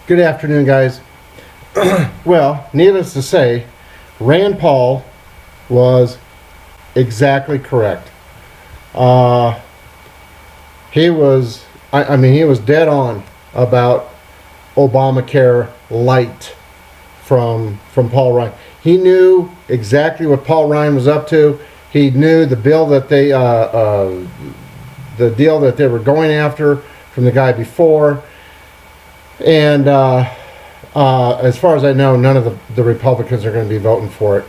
Good afternoon, guys. Well, needless to say, Rand Paul was exactly correct. He was, he was dead on about Obamacare-Lite from Paul Ryan. He knew exactly what Paul Ryan was up to. He knew the bill that the deal that they were going after from the guy before. And as far as I know, none of the Republicans are going to be voting for it,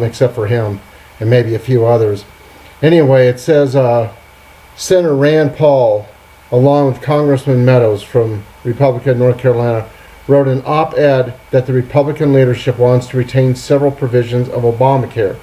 except for him and maybe a few others. Anyway, it says Senator Rand Paul, along with Congressman Meadows from Republican North Carolina, wrote an op-ed that the Republican leadership wants to retain several provisions of Obamacare,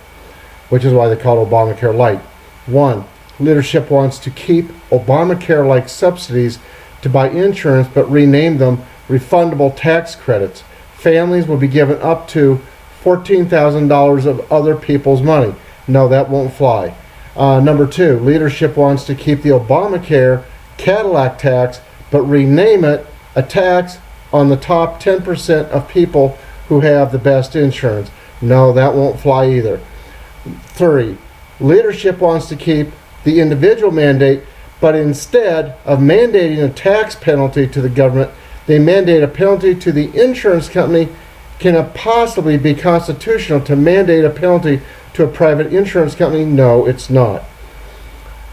which is why they call it Obamacare-Lite. 1. Leadership wants to keep Obamacare-like subsidies to buy insurance but rename them refundable tax credits. Families will be given up to $14,000 of other people's money. No, that won't fly. Number 2, leadership wants to keep the Obamacare Cadillac tax but rename it a tax on the top 10% of people who have the best insurance. No, that won't fly either. 3, leadership wants to keep the individual mandate, but instead of mandating a tax penalty to the government, they mandate a penalty to the insurance company. Can it possibly be constitutional to mandate a penalty to a private insurance company? No, it's not.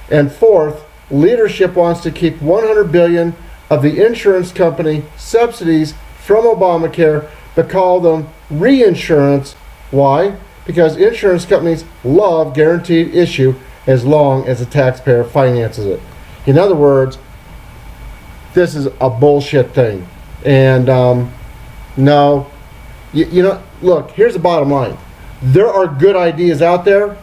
And 4th, leadership wants to keep $100 billion of the insurance company subsidies from Obamacare, but call them reinsurance. Why? Because insurance companies love guaranteed issue as long as the taxpayer finances it. In other words, this is a bullshit thing. And no, you know, look, here's the bottom line. There are good ideas out there,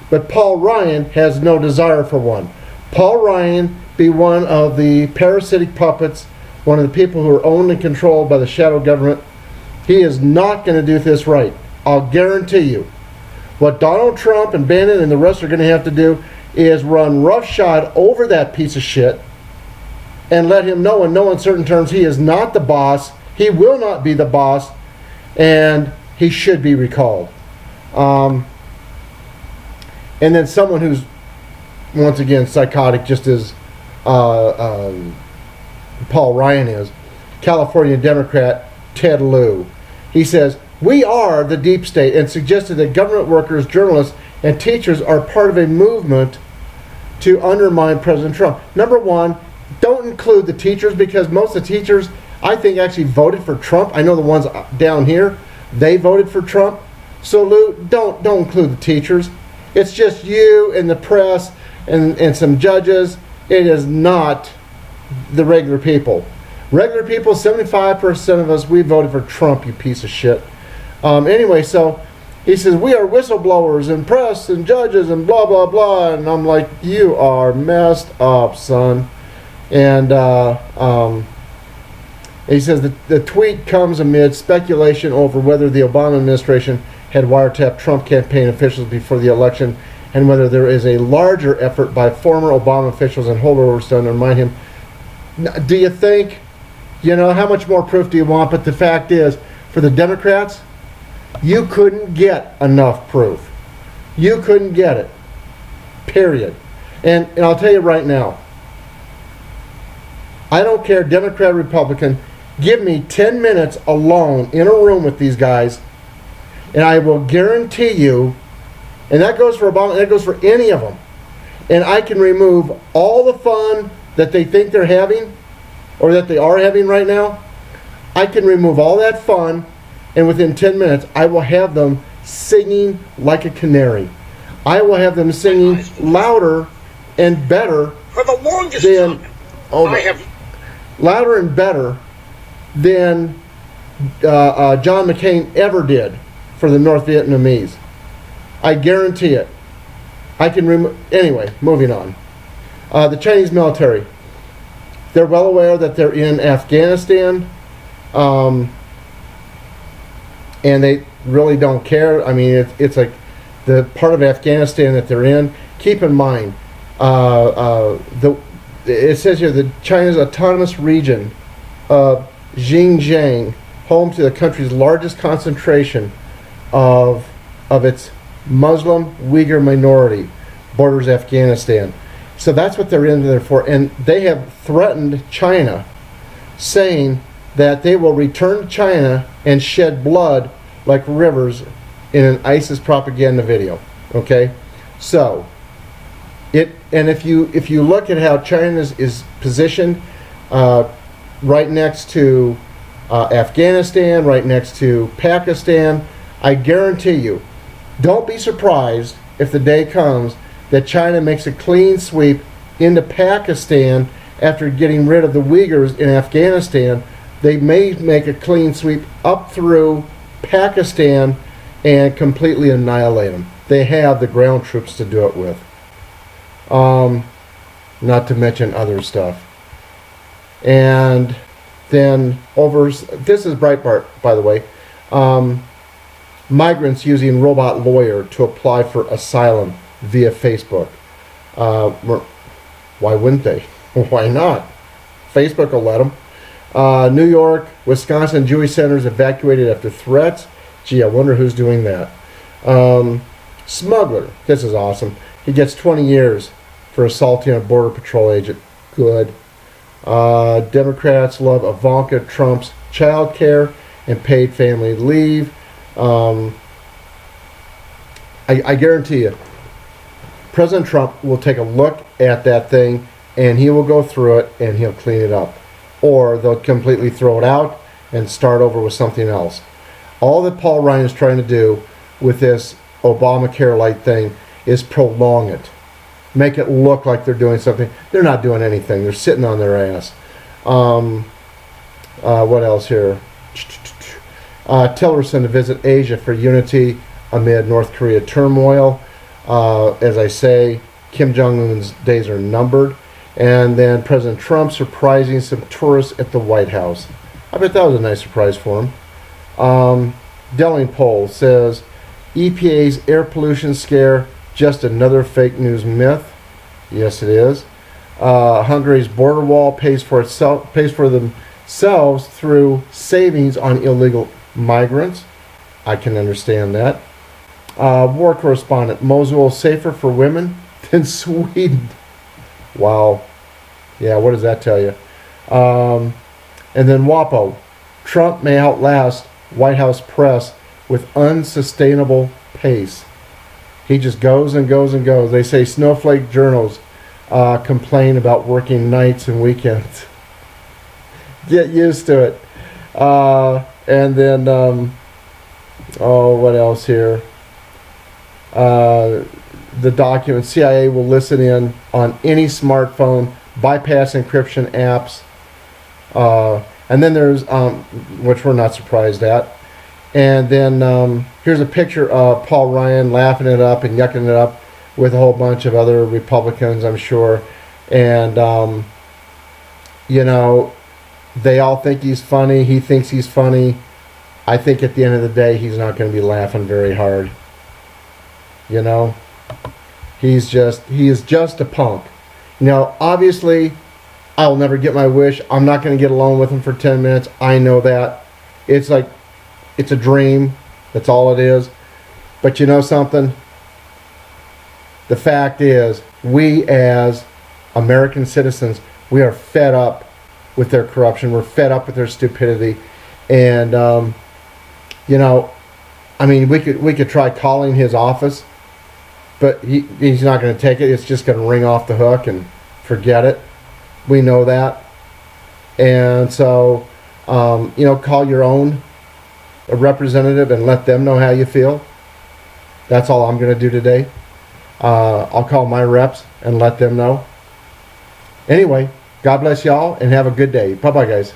but Paul Ryan has no desire for one. Paul Ryan be one of the parasitic puppets, one of the people who are owned and controlled by the shadow government. He is not going to do this right. I'll guarantee you. What Donald Trump and Bannon and the rest are going to have to do is run roughshod over that piece of shit and let him know in no uncertain terms he is not the boss. He will not be the boss, and he should be recalled. And then someone who's, once again, psychotic, just as Paul Ryan is, California Democrat Ted Lieu. He says, "We are the deep state," and suggested that government workers, journalists, and teachers are part of a movement to undermine President Trump. Number one, don't include the teachers, because most of the teachers, I think, actually voted for Trump. I know the ones down here, they voted for Trump. So Lou, don't include the teachers. It's just you and the press and some judges. It is not the regular people. Regular people, 75% of us, we voted for Trump, you piece of shit. Anyway, so he says, we are whistleblowers and press and judges and blah, blah, blah. And I'm like, you are messed up, son. And he says the tweet comes amid speculation over whether the Obama administration had wiretapped Trump campaign officials before the election, and whether there is a larger effort by former Obama officials and holdovers to undermine him. Do you think, how much more proof do you want? But the fact is, for the Democrats, you couldn't get enough proof. You couldn't get it. Period. And I'll tell you right now, I don't care, Democrat, Republican, give me 10 minutes alone in a room with these guys, and I will guarantee you, and that goes for Obama, that goes for any of them, and I can remove all the fun that they think they're having, or that they are having right now. I can remove all that fun, and within 10 minutes, I will have them singing like a canary. I will have them singing louder and better for the longest than, time. Louder and better than John McCain ever did for the North Vietnamese. I guarantee it. I can remove. Anyway, moving on. The Chinese military. They're well aware that they're in Afghanistan, and they really don't care. I mean, it's like the part of Afghanistan that they're in. Keep in mind, it says here that China's autonomous region Xinjiang, home to the country's largest concentration of its Muslim Uyghur minority, borders Afghanistan. So that's what they're in there for. And they have threatened China, saying that they will return to China and shed blood like rivers in an ISIS propaganda video. Okay? So, and if you look at how China is positioned, right next to Afghanistan, right next to Pakistan, I guarantee you, don't be surprised if the day comes that China makes a clean sweep into Pakistan after getting rid of the Uyghurs in Afghanistan. They may make a clean sweep up through Pakistan and completely annihilate them. They have the ground troops to do it with. Not to mention other stuff. And then this is Breitbart, by the way. Migrants using robot lawyer to apply for asylum via Facebook. Why wouldn't they? Why not? Facebook will let them. New York, Wisconsin Jewish centers evacuated after threats. Gee, I wonder who's doing that. Smuggler. This is awesome. He gets 20 years for assaulting a Border Patrol agent. Good. Democrats love Ivanka Trump's child care and paid family leave. I guarantee you, President Trump will take a look at that thing and he will go through it and he'll clean it up. Or they'll completely throw it out and start over with something else. All that Paul Ryan is trying to do with this Obamacare-Lite thing is prolong it. Make it look like they're doing something. They're not doing anything. They're sitting on their ass. What else here? Tillerson to visit Asia for unity amid North Korea turmoil. As I say, Kim Jong-un's days are numbered. And then President Trump surprising some tourists at the White House. I bet that was a nice surprise for him. Delling poll says EPA's air pollution scare just another fake news myth. Yes, it is. Hungary's border wall pays for themselves through savings on illegal migrants. I can understand that. War correspondent, Mosul safer for women than Sweden. Wow. Yeah, what does that tell you? And then WAPO, Trump may outlast White House press with unsustainable pace. He just goes and goes and goes. They say snowflake journals complain about working nights and weekends. Get used to it. And then, what else here? The document, CIA will listen in on any smartphone, bypass encryption apps. And then there's, which we're not surprised at. And then here's a picture of Paul Ryan laughing it up and yucking it up with a whole bunch of other Republicans, I'm sure. And, they all think he's funny. He thinks he's funny. I think at the end of the day, he's not going to be laughing very hard. He is just a punk. Obviously, I'll never get my wish. I'm not going to get alone with him for 10 minutes. I know that. It's like, it's a dream. That's all it is. But you know something? The fact is, we as American citizens, we are fed up with their corruption. We're fed up with their stupidity. And, we could try calling his office, but he's not going to take it. It's just going to ring off the hook and forget it. We know that. And so, call your own representative and let them know how you feel. That's all I'm going to do today. I'll call my reps and let them know. Anyway, God bless y'all and have a good day. Bye-bye, guys.